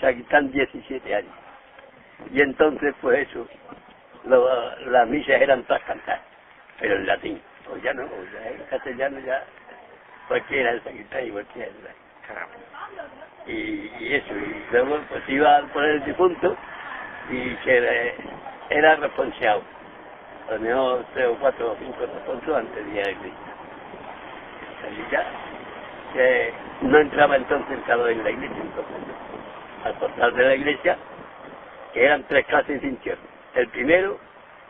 sea que están 17 años. Y entonces, pues eso, las misas eran todas cantadas, pero en latín, o ya no, o ya en castellano ya, cualquiera el secretario, cualquiera. Y eso, y luego pues iba por el difunto y que era responsable, a lo mejor 3 o 4 o 5 responsos antes de ir a la iglesia. Y ya, que no entraba entonces sentado en la iglesia, entonces, al portal de la iglesia, que eran 3 clases de infierno. El primero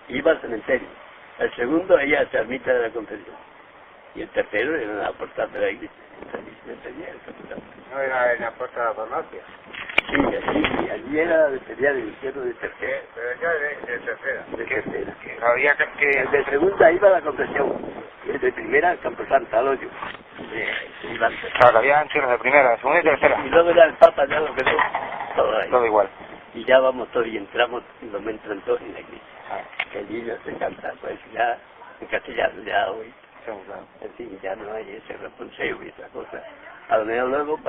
iba al cementerio, el segundo iba a la ermita de la Confesión, y el tercero era al portal de la iglesia. No era en la puerta de la farmacia. Sí, allí era la despedida del infierno de tercera. Pero ya de tercera. De tercera. Había que... El de segunda iba a la Confesión, y el de primera al Camposanto, al hoyo. Claro, había entierros de primera, segunda y tercera. Y luego era el Papa, ya lo quedó todo ahí. Todo igual. Y ya vamos todos y entramos, y los entran todos en la iglesia. Que el niño se canta, pues ya en castellano, ya hoy. En fin, ya no hay ese responsable y esa cosa. A lo mejor luego,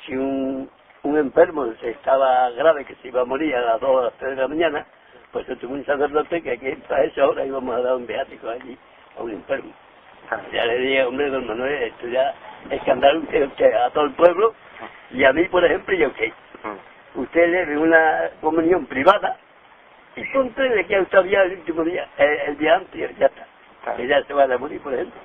si un enfermo se estaba grave, que se iba a morir a las 2 o las 3 de la mañana, pues se tuvo un sacerdote que aquí a esa hora íbamos a dar un beático allí a un enfermo. Ya le dije, hombre, don Manuel, esto ya es que andar a todo el pueblo, y a mí, por ejemplo, yo qué. Usted le ve una comunión privada, y punto, y de que usted había el último día, el día antes, ya está. Que ya se va a morir, por ejemplo.